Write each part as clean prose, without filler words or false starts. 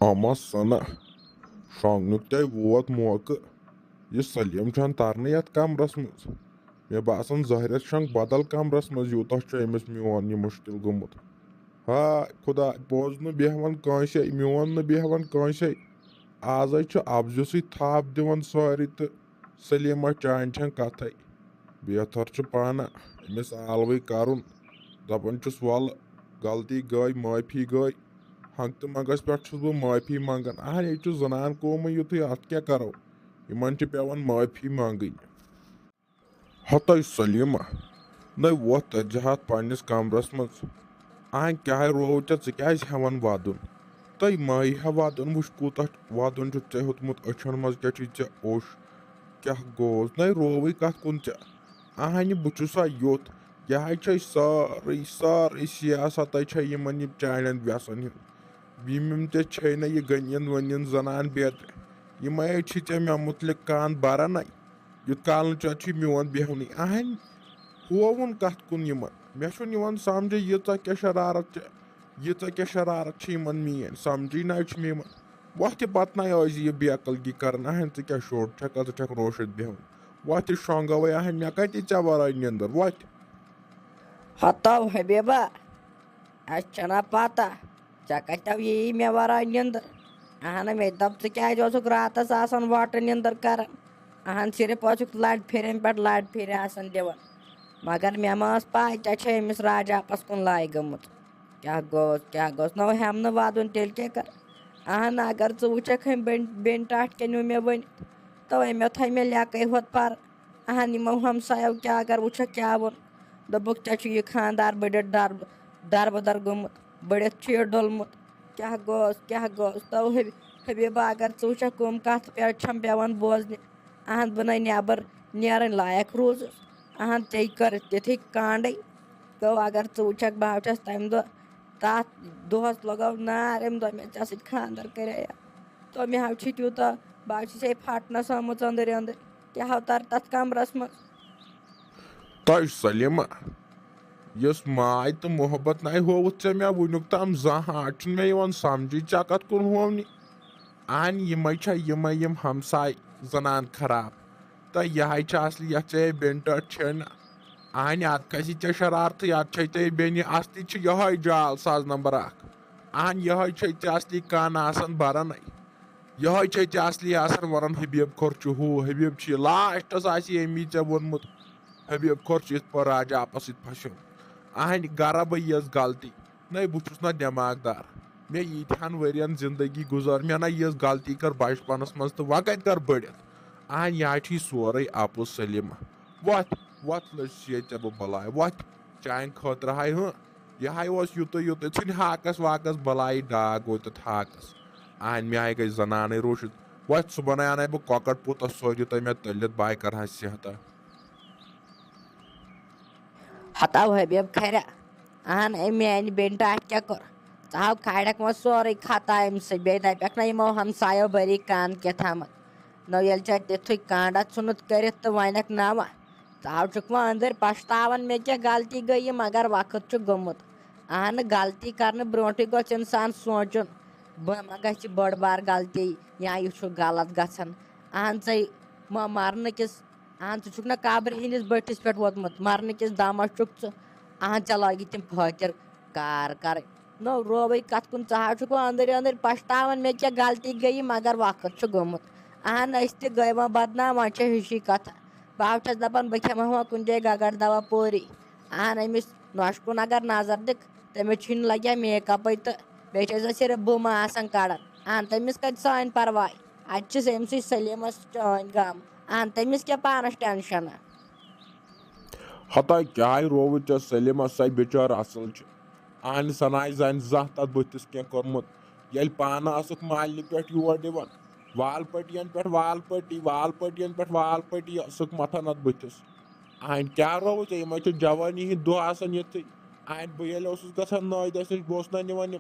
Ama sana şonglukta vot mokı ये सलीम छन तारने यत कमरस मज मे बासन जहरत शंग बदल कमरस मज यूतः अमिस मोन यह मुश्किल गुमुत हाय खुदा बोज न बेहवन कांसे मोन न बेहवन कांसे आज अफजुसै थाप दिवन सारी तो सलीमा चान छन कथे बेहतर पाना अमिस आलवै करुन दपन छुस वल गलती गई माफी गई हंग तो मंगस पे बह माफी मंगन अहन ये जनान कौम युत अत क्या करो इन पेवन माफी मांगन हत सलीमा न वोत तजहात पन्नस कमरस मज अहन क्या रोव क्या हेवन वदन तय माई हा वदन वुच कूत वदन ऐ होतमुत अछन मज क्या ओश क्या गोस न रोवे कत कुन अहन बुसा योत यह सारे सारे सियासत यमन चान व्यसन यम ते यह गनियन वनियन जनान बेत्र यम मे मुतलिक कान बरन युत काल मोन बेहन अहन होवन कत कुन यमन मे समझ यीचा क्या शरारत यीचा मीन समझी ना मे वह पत ना यह बेकलगी कर अहन क्या शोर छक रोशित बेहन वह शोंगवे अहन मे कत वर निंदर वह हताव हबीबा अच्छा पता चे कतव यी मे वर निंदर अहन मे दप क्या रातस वट निंदर कर अहन सिर्फ लड़ फिर पे लड़ फिर दिवन मगर मे मस पाई अमिस राजापस कुन लाय गमुत क्या गोस नो हेम वदन तेल क्या कर अहन अगर च वुचक बेन टाट क्या नु मे वन तवे मे थ मे लक होत पर अहन यमो हमसायो क्या अगर वुचक क्या वोन दोपुक यह खानदार बड़ित दरबदर गुमुत बड़ित यह डोलमुत क्या गोस तो हबीबा अगर च वुचक कम कत पे पेवन बोजन अहन बह नबर नेरन लायक रूजस अहन ते कर तिथि कांडे गो अगर च वुचक बह छस तम दह तथ दोहस लगो नार अम दह मे ऐ खानदर कर तो मे तूत बह फटनस आमुत अंदर अंदर क्या तर तथ कमरस मज तय सलीमा यस माय तो मोहब्बत ना होवुत मे वुनुक तम आज मे समझी कत कुन होवनी अहन यम हमसाय जनान खराब तो यह असली ये बेन टन अहन अत खसी ऐ शरारत अत बेन असली यह जाल साज नंबर अहन यह असली कान बरन यह असली वन हबीब खोर हू हबीब लास्टस अमी ऐ वोनमुत हबीब खोर इत पर राजा आपस फसन अहन गर बह यस गलती न बहुत ना दिमागदार मे यीतहन वरियन जिंदगी गुजार मे ना यस गलती कर बचपनस मज तो वह कत कर बढ़ित अहन यह सोरे आपुस सलीमा वत वत लच बह बलाय वत चान खतर हाय यह युत युत इन हाकस वाकस बलाई डाग वो हाकस अहन मे आय गई जनान रोशित वत सुबह अन बह कॉकर पुत सोज मे तलित बाय कर सेहता हताव हबीब खर अहन मान बेन टाट क्या कर चाह खाड़क मज सोरे खाता अम बे दपक ना हमसायो बरी कान क्या थमत नो ये तिथु कांडा चुनुत कर तो वनक नवा चाह वह अंदर पछतावन मे क्या गलती गई मगर वक्त गोमुत अहन गलती कर ब्रोट गोस इंसान सोचुन बह मा ग बड़ बार गलती या यह गलत गसन अहन मरन किस अहन ना कब्र हंदिस बटिस पे वोतमुत मरन किस दमस अहन चे लगी तम फकर कार कर नो रोवे कत कुन चाह अंदर अंदर पछतावन मे क्या गलती गई मगर वक्त गोमुत अहन गए वह बदनाम वह हिशी कथ बह छस दपान बह खेम वह कुन जाए गगड़ दवा पोरी अहन अमिस नोश कुन अगर नजर दिख तमिस लगे मेकअप तो बे सिर्फ बुम कड़ान अहन तमिस कत सान परवाह अत सलीमस चान गम अहन तमिस क्या पानस टेंशन हता क्या रोव सलीमा सह बिचार असल अहन सनाय जान जह तथ बुतिस क्या कोर्मुत ये पान मालि पे योर दिवन वाल पटियन पे वाल पटियन पे वाल पटी मथन अत बुतिस अहन क्या रोव यम जवानी हिंद दह ये अहन बह गसान नादस नश बह ना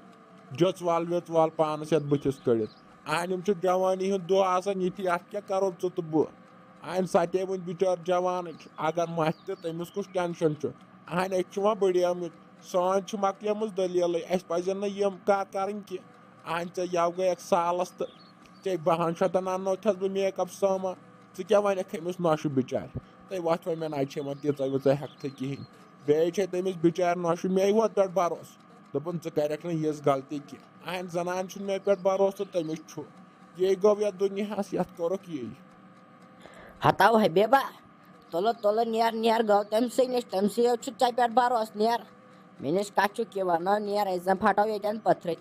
जच वाल वेच वाल पानस ये बुतिस कड़ित अहन यम जवानी हिंद दह ये अत क्या करो तो बह अहन सते वन बिचार जवान अगर मत तो तमिस कुछ टेंशन अहन वह बड़े सान मकलम दलील अस पजन यम कर अहन चे यव गई सालस तो चे 1200 अन्नो थस बह मेकअप सामान क्या वनक अमिस नौश बिचार तुम वत मे ना तीचा वीचा हेकथ कहें बे तमिस बिचार नौश मे वत पे भरोस दोपन करक यह गलती की अहन जनान मे पे भरोस तो तमिस ये गो ये दुनियास ये कोरक ये हताव है बेबा तुल तुल नियर नियर गो तमस नश तमस चे पे भरोस नियर मे नश कत वन नियर अस जन फटो ये पत्थर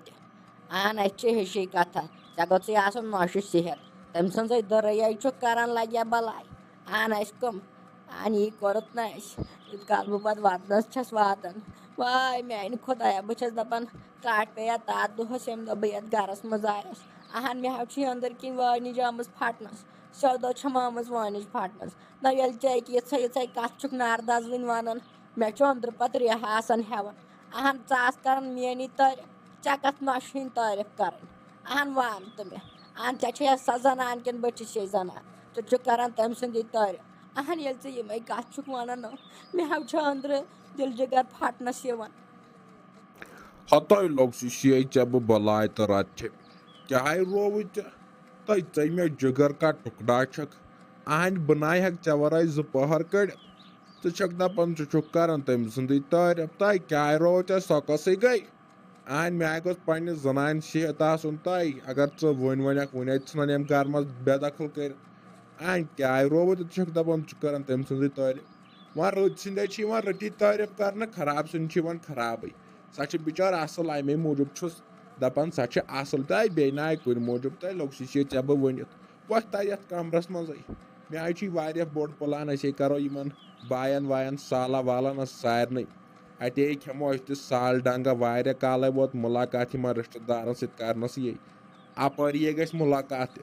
अहन अशी कथा ऐ गोई नौश सेहत तम सज दरई कर लगे बलाय अहन कम अहन यी कोरुत ना यूत काल बह पे वतनस छस वातान वाय मान खुदाया बस दपान काट पे तात दोहस यम दह बह गरस मज आयस अहन मे हाव अंदर किन वानिज आमज फटनस सौदो छम आमज वानिज फटनस ना ये चे ये कत नारदाज वन वन मे अंदर पे रेह हेवन अहन ास कर मेनी तारीफ चे कत नौश हिंद तारीफ कर अहन वन तो मे अहन चे सा जनान किन बटिस जनान तो कर तम सदी तारीफ अहन ये चे कत वन मे हाव अंदर दिल जिगर फटनस हत लोग शे चे बह बलाय तो रत क्या रोव ते मे जिगर का टुकड़ा छक अहन बनाई हेक चे वर जो पहर कड़ दपान कर तम सदी तारीफ तय क्या रोव चे सौकस गई अहन मे गोस पे जनान सेहत आसन तय अगर वन वनक वन इन गर मज बेदखल कर अहन क्या रोव दपान कर तम सदी तारीफ वन रत सद रटी तारीफ कर खराब सद खराब सा बिचार असल अमे मूजूब दपान सा असल तय बे ना कुन मूजूब तय लोग शे चे बह वन वह तय ये कमरस मज मे बोड़ प्लान असे करो इन बायन वायन साला वालन सारे अटे खेमो अस साल डंगा वारिया काल वोत मुलाकात इन रिश्तेदारन सनस ये अपर ये गस मुलाकात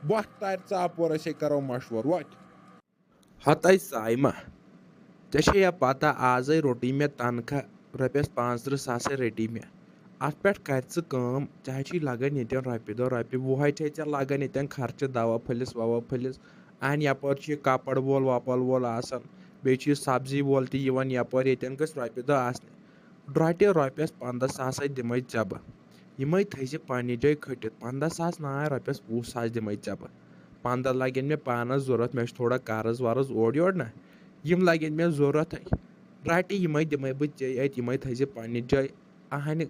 वह तर चापोर असे करो मशवर वत हत साइमा ऐ या पता आज रोटी मे तनखा रपियस 35,000 रटी मे अत पे कर चाहे लगन ये रपि दह रपि वह लगन ये खर्च दवा फलिस ववा फलिस अहन यपर कपड़ वोल वपल वोल बे सब्जी वोल तन यपर ये गस रपि दह आसने ड्रटे रपियस 15,000 दिमे ऐ बह यम थे पे जाए खटित 15,000 ना रपियस 20,000 दिमे ऐ बह 15 लगन मे पानस जरूरत मे थोड़ा कर्ज वर्ज ओर योर ना यम लगन मे जरूरत रटे यम दिमे बह चे यम थे पे जाए अहन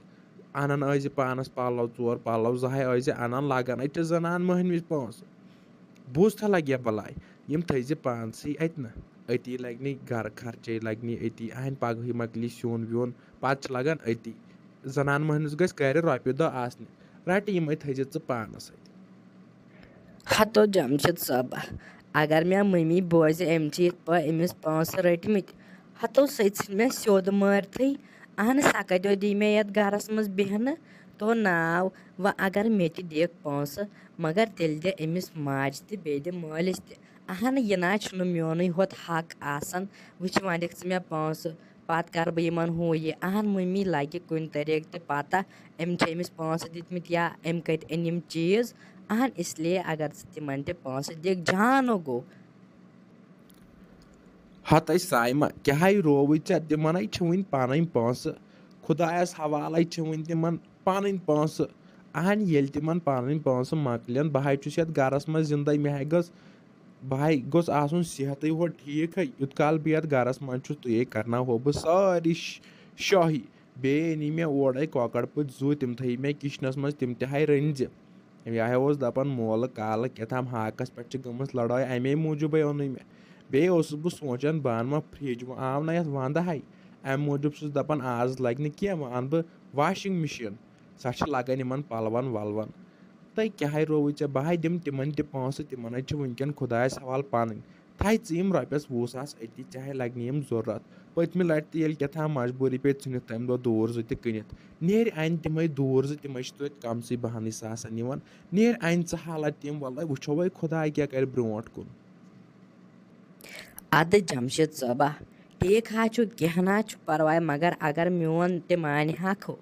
अनन पानस पलो 4 पलो 2 अनन लगन अत जनान महनविज पोस बूझ लगे बलाय यम थे पानस अत ना अति लगनी गर खर्चे लगनी अति अहन पगह मकली सोन व्योन पे लगन अति जनान महनविज गस गर रपि दह आसने रटे यम थे पानस हतो जमशद सब अगर मे मम्मी बोज अम अमिस पोस रटमित हतो सच मे सोद मारथ अहन सा कतो दी मे ये गरस मज बेहन तो नाव व अगर मे दिख पोस मगर तेल दे अमिस माज बे दे मालिस अहन यह ना मोन होत हक आसन वुच वनिक मे पोस पत कर बह हूँ ये अहन मम्मी लगे कुन तरीक तो पता अमिस पोस दितमित या अम कत अन चीज अहन इसलिए अगर तिमन ते पोस दिख जानो गो हत साइमा क्या रोव तिमन वन पन पोस खुदायस हवाल वन तिमन पन पोस अहन ये तिमन पन पोस मकलन बह ये गरस मज जिंदा मे गस बह गोस आसन सेहत हो ठीक यूत काल बह गरस मज तुे करना हो बह सारी शाही बे अनी मे ओर कौकड़ पुत जू तिम थी मे किचनस मज तिम तह रंज यह दपान मोल काल क्या हाकस पे गमस लड़ाई अमे मूजूब ओन मे बे बह सोचान बह अन फ्रिज वो आव ना ये वंद हाई अम मूजूब दपान आज लगे क्या वह अन बह वाशिंग मशीन सा लगन इन पलवन वलवन तय क्या रोव बह दिम तिमन पोस तिमन वनकन खुदायस हवाल पन थै यम रपियस 20,000 अति चाहे लगन यम जरूरत पत्म लट क्या मजबूरी पे थ तम दह दूर जो कनित नेर अन तम दूर जो तम तो कमस बहनस नेर अन हालत तम वल वो वह खुदा क्या कर ब्रो कुन अद जमशद सबा ठीक कह ना परवाह मगर अगर मोन ते मान हो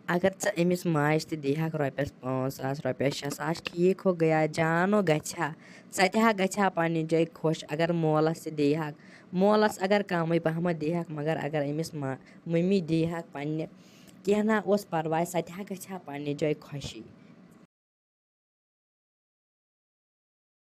अगर अमिस माज दी रपियस 5,000 रपियस 6,000 ठीक हो गया जानो गछा सतह गछा पन्ने जाए खुश अगर मोलस दी मोलस अगर कम पहम दी मगर अगर अमिस मम्मी दी पन्ने کینٛہہ نہ اوس پَرواے سۄ تہِ ہا گژھِ ہا پنٛنہِ جایہِ خۄشی